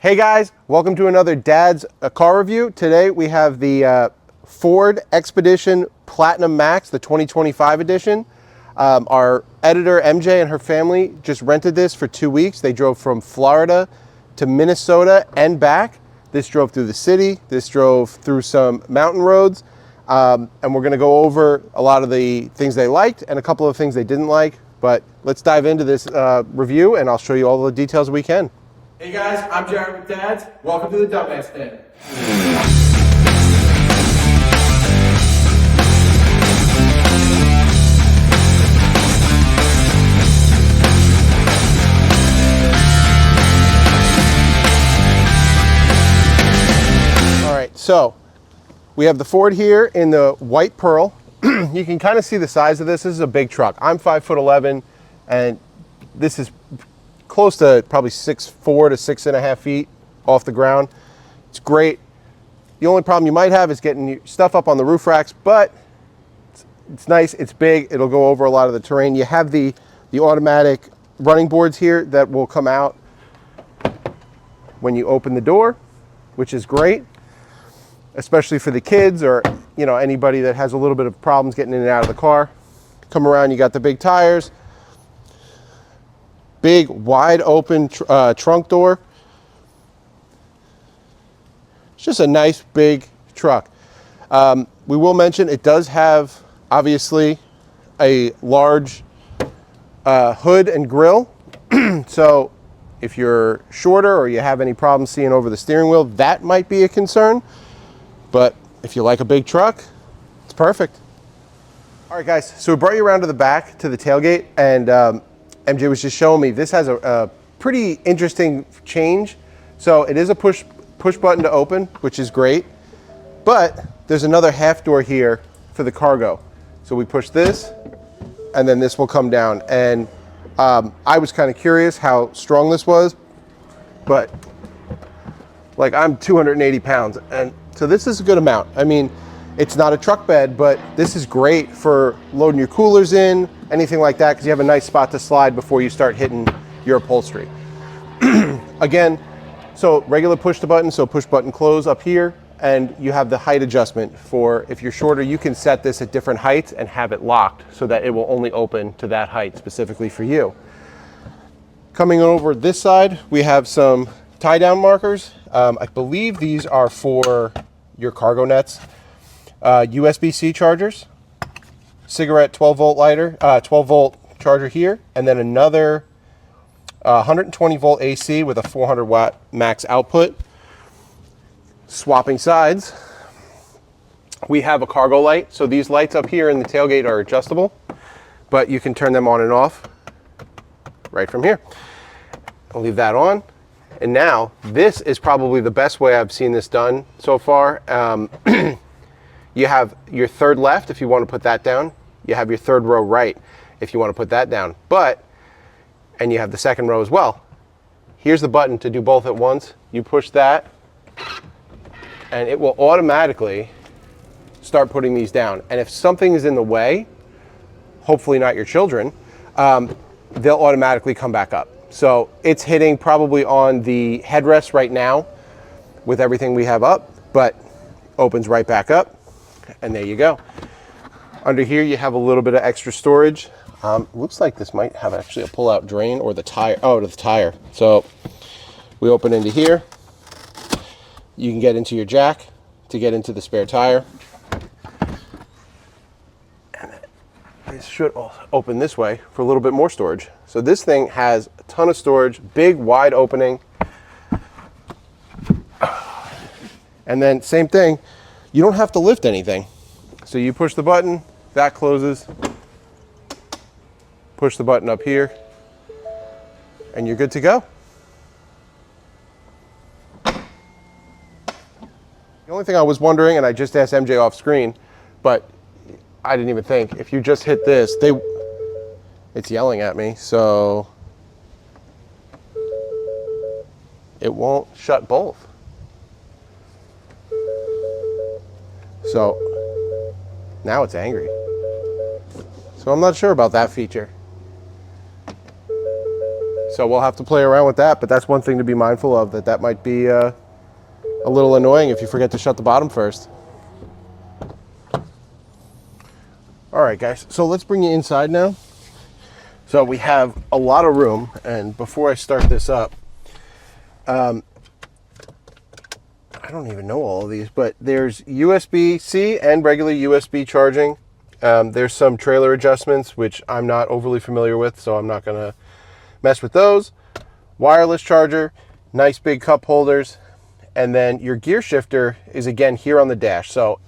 Hey guys, welcome to another Dad's car review. Today we have the Ford Expedition Platinum Max, the 2025 edition. Our editor MJ and her family just rented this for 2 weeks. They drove from Florida to Minnesota and back. This drove through the city. This drove through some mountain roads. And we're going to go over a lot of the things they liked and a couple of things they didn't like. But let's dive into this review and I'll show you all the details we can. Hey guys, I'm Jared with D.A.D.S. Welcome to the Dumbass Den. All right, so we have the Ford here in the white pearl. You can kind of see the size of this. This is a big truck. I'm 5'11", and this is close to probably 6'4" to 6.5 feet off the ground. It's great. The only problem you might have is getting your stuff up on the roof racks, but it's nice, it's big, it'll go over a lot of the terrain. You have the automatic running boards here that will come out when you open the door, which is great, especially for the kids or anybody that has a little bit of problems getting in and out of the car. Come around, you got the big tires. Big, wide open trunk door. It's just a nice, big truck. We will mention it does have, obviously, a large hood and grille. So if you're shorter or you have any problems seeing over the steering wheel, that might be a concern. But if you like a big truck, it's perfect. All right, guys, so we brought you around to the back, to the tailgate, and MJ was just showing me this has a pretty interesting change. So it is a push button to open, which is great, but there's another half door here for the cargo. So we push this and then this will come down. And I was kind of curious how strong this was, but like I'm 280 pounds. And so this is a good amount. I mean, it's not a truck bed, but this is great for loading your coolers in, anything like that, because you have a nice spot to slide before you start hitting your upholstery. Again, so regular push to button, so push button close up here, and you have the height adjustment for if you're shorter, you can set this at different heights and have it locked so that it will only open to that height specifically for you. Coming over this side, we have some tie down markers. I believe these are for your cargo nets. USB-C chargers, cigarette 12-volt lighter, 12-volt charger here, and then another 120-volt AC with a 400-watt max output. Swapping sides, we have a cargo light. So these lights up here in the tailgate are adjustable, but you can turn them on and off right from here. I'll leave that on. And now, this is probably the best way I've seen this done so far. You have your third left if you want to put that down. You have your third row right if you want to put that down. And you have the second row as well. Here's the button to do both at once. You push that, and it will automatically start putting these down. And if something is in the way, hopefully not your children, they'll automatically come back up. So it's hitting probably on the headrest right now with everything we have up, but opens right back up. And there you go. Under here you have a little bit of extra storage. Looks like this might have actually a pull-out drain or the tire. Oh, to the tire. So we open into here. You can get into your jack to get into the spare tire. And this should open this way for a little bit more storage. So this thing has a ton of storage, big wide opening. And then same thing. You don't have to lift anything. So you push the button, that closes. Push the button up here, and you're good to go. The only thing I was wondering, and I just asked MJ off screen, but I didn't even think, if you just hit this, it's yelling at me, so it won't shut both. So now it's angry. So I'm not sure about that feature. So we'll have to play around with that, but that's one thing to be mindful of, that might be a little annoying if you forget to shut the bottom first. All right, guys, so let's bring you inside now. So we have a lot of room, and before I start this up, I don't even know all of these, but there's USB-C and regular USB charging. There's some trailer adjustments, which I'm not overly familiar with, so I'm not gonna mess with those. Wireless charger, nice big cup holders, and then your gear shifter is again here on the dash. So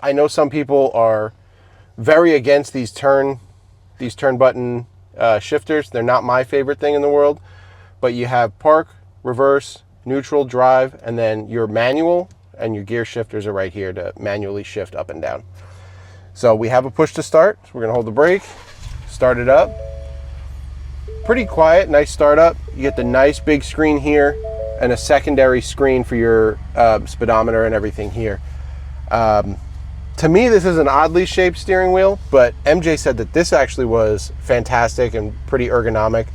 I know some people are very against these turn button shifters. They're not my favorite thing in the world, but you have park, reverse, neutral, drive, and then your manual and your gear shifters are right here to manually shift up and down. So we have a push to start. So we're gonna hold the brake, start it up. Pretty quiet, nice startup. You get the nice big screen here and a secondary screen for your speedometer and everything here. To me, this is an oddly shaped steering wheel, but MJ said that this actually was fantastic and pretty ergonomic.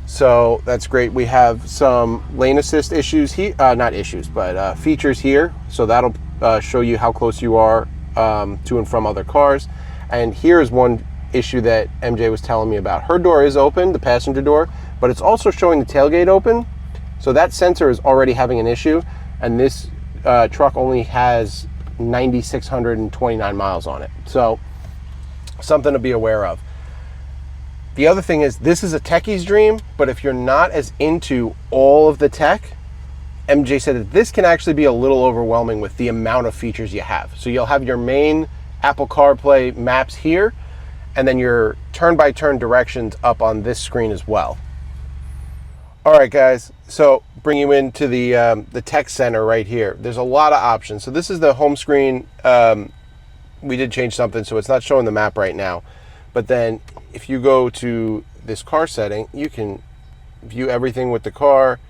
So that's great. We have some lane assist issues here, not issues, but features here. So that'll show you how close you are to and from other cars. And here's one issue that MJ was telling me about. Her door is open, the passenger door, but it's also showing the tailgate open. So that sensor is already having an issue, and this truck only has 9,629 miles on it. So something to be aware of. The other thing is, this is a techie's dream, but if you're not as into all of the tech, MJ said that this can actually be a little overwhelming with the amount of features you have. So you'll have your main Apple CarPlay maps here, and then your turn-by-turn directions up on this screen as well. All right, guys, so bring you into the tech center right here. There's a lot of options. So this is the home screen. We did change something, so it's not showing the map right now. But then if you go to this car setting, you can view everything with the car,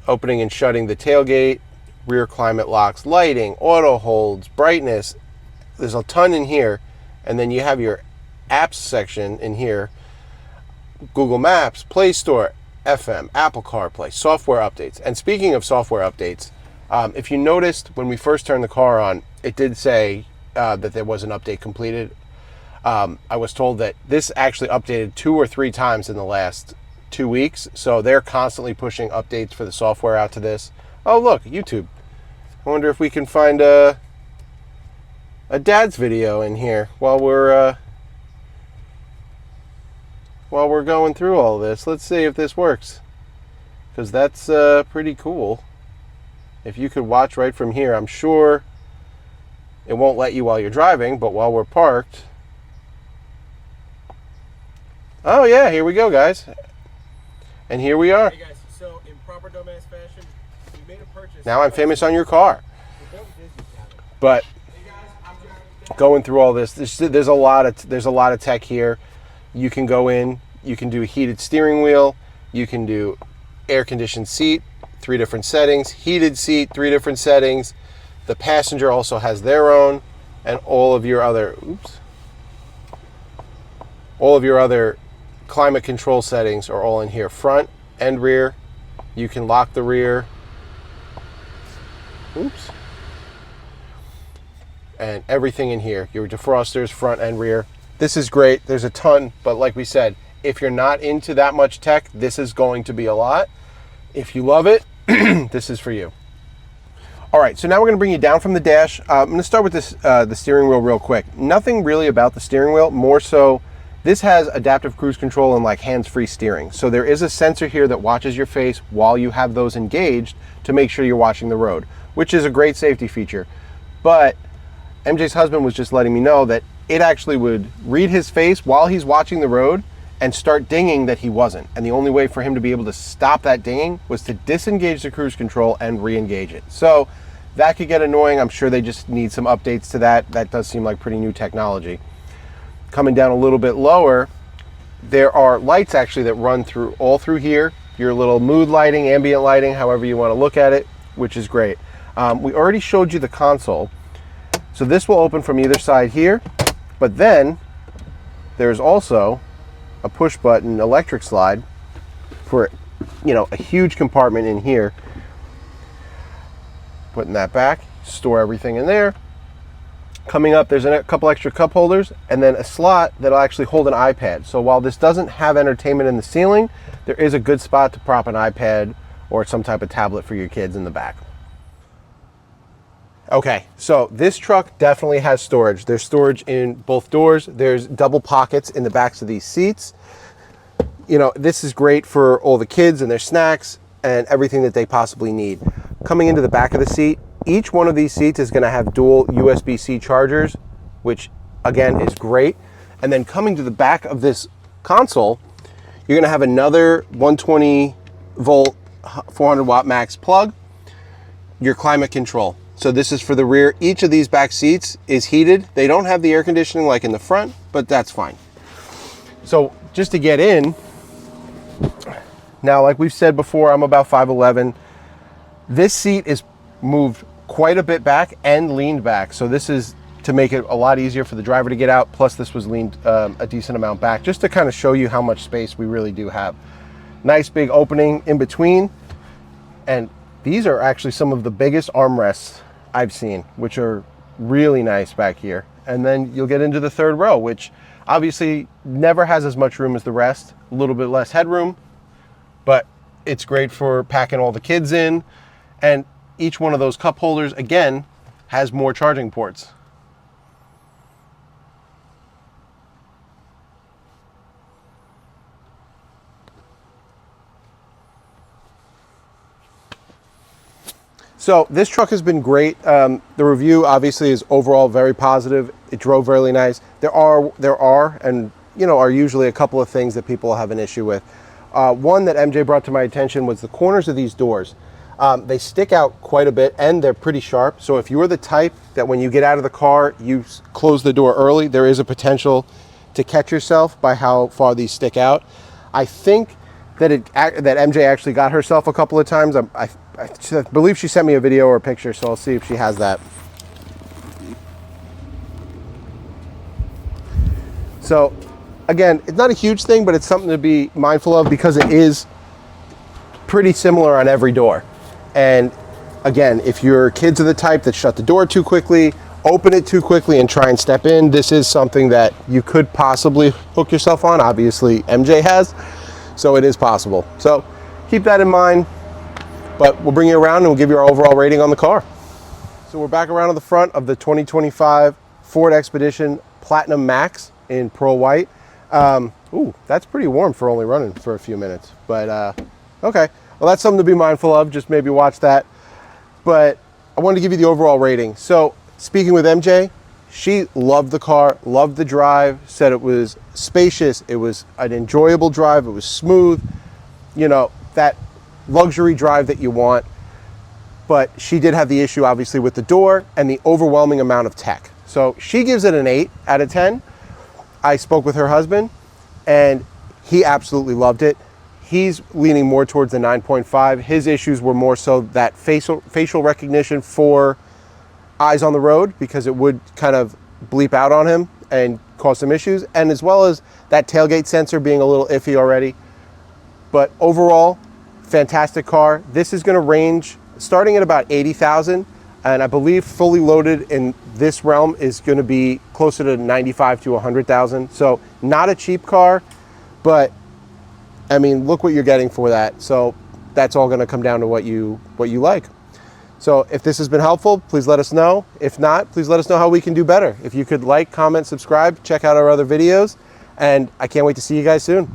opening and shutting the tailgate, rear climate locks, lighting, auto holds, brightness. There's a ton in here. And then you have your apps section in here, Google Maps, Play Store, FM, Apple CarPlay, software updates. And speaking of software updates, if you noticed when we first turned the car on, it did say that there was an update completed. I was told that this actually updated 2 or 3 times in the last 2 weeks. So they're constantly pushing updates for the software out to this. Oh, look, YouTube. I wonder if we can find a D.A.D.S video in here while we're going through all this. Let's see if this works, because that's pretty cool. If you could watch right from here, I'm sure it won't let you while you're driving, but while we're parked. Oh yeah, here we go, guys. And here we are. Hey guys, so in proper dumbass fashion, we made a purchase. Now I'm famous on your car. But going through all this, there's a lot of tech here. You can go in, you can do a heated steering wheel, you can do air conditioned seat, 3 different settings, heated seat, 3 different settings. The passenger also has their own, and all of your other climate control settings are all in here, front and rear. You can lock the rear. And everything in here, your defrosters, front and rear. This is great. There's a ton, but like we said, if you're not into that much tech, this is going to be a lot. If you love it, this is for you. All right, so now we're gonna bring you down from the dash. I'm gonna start with this, the steering wheel real quick. Nothing really about the steering wheel, more so this has adaptive cruise control and like hands-free steering. So there is a sensor here that watches your face while you have those engaged to make sure you're watching the road, which is a great safety feature. But MJ's husband was just letting me know that it actually would read his face while he's watching the road and start dinging that he wasn't. And the only way for him to be able to stop that dinging was to disengage the cruise control and re-engage it. So that could get annoying. I'm sure they just need some updates to that. That does seem like pretty new technology. Coming down a little bit lower, there are lights actually that run through all through here. Your little mood lighting, ambient lighting, however you want to look at it, which is great. We already showed you the console. So this will open from either side here, but then there's also a push button electric slide for, you know, a huge compartment in here. Putting that back, store everything in there. Coming up, there's a couple extra cup holders and then a slot that'll actually hold an iPad. So while this doesn't have entertainment in the ceiling, there is a good spot to prop an iPad or some type of tablet for your kids in the back. Okay, so this truck definitely has storage. There's storage in both doors. There's double pockets in the backs of these seats. You know, this is great for all the kids and their snacks and everything that they possibly need. Coming into the back of the seat, each one of these seats is going to have dual USB-C chargers, which again is great. And then coming to the back of this console, you're going to have another 120 volt 400 watt max plug, your climate control. So this is for the rear. Each of these back seats is heated. They don't have the air conditioning like in the front, but that's fine. So just to get in, now like we've said before, I'm about 5'11". This seat is moved quite a bit back and leaned back. So this is to make it a lot easier for the driver to get out. Plus this was leaned a decent amount back, just to kind of show you how much space we really do have. Nice big opening in between. And these are actually some of the biggest armrests I've seen, which are really nice back here. And then you'll get into the third row, which obviously never has as much room as the rest, a little bit less headroom, but it's great for packing all the kids in. And each one of those cup holders, again, has more charging ports. So this truck has been great. The review obviously is overall very positive. It drove really nice. There are and you know are usually a couple of things that people have an issue with. One that MJ brought to my attention was the corners of these doors. They stick out quite a bit and they're pretty sharp. So if you're the type that when you get out of the car, you close the door early, there is a potential to catch yourself by how far these stick out. I think that that MJ actually got herself a couple of times. I believe she sent me a video or a picture, so I'll see if she has that. So again, it's not a huge thing, but it's something to be mindful of because it is pretty similar on every door. And again, if your kids are the type that shut the door too quickly, open it too quickly and try and step in, this is something that you could possibly hook yourself on. Obviously MJ has, so it is possible. So keep that in mind. But we'll bring you around and we'll give you our overall rating on the car. So we're back around on the front of the 2025 Ford Expedition Platinum Max in pearl white. Ooh, that's pretty warm for only running for a few minutes. But okay, well that's something to be mindful of. Just maybe watch that. But I wanted to give you the overall rating. So speaking with MJ, she loved the car, loved the drive, said it was spacious, it was an enjoyable drive, it was smooth. You know, that luxury drive that you want, but she did have the issue obviously with the door and the overwhelming amount of tech. So she gives it an 8 out of 10. I spoke with her husband and he absolutely loved it. He's leaning more towards the 9.5. His issues were more so that facial recognition for eyes on the road, because it would kind of bleep out on him and cause some issues, and as well as that tailgate sensor being a little iffy already. But overall, fantastic car. This is going to range starting at about 80,000, and I believe fully loaded in this realm is going to be closer to 95 to 100,000. So not a cheap car, but I mean, look what you're getting for that. So that's all going to come down to what you like. So if this has been helpful, please let us know. If not, please let us know how we can do better. If you could like, comment, subscribe, check out our other videos, and I can't wait to see you guys soon.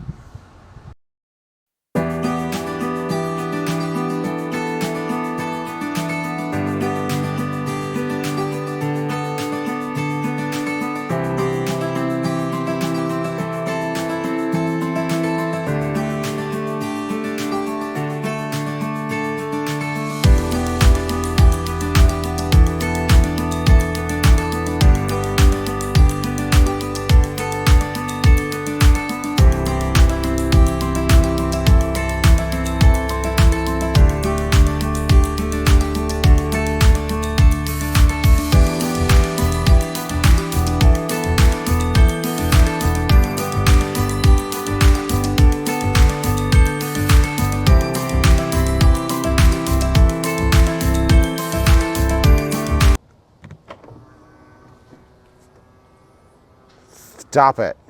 Stop it.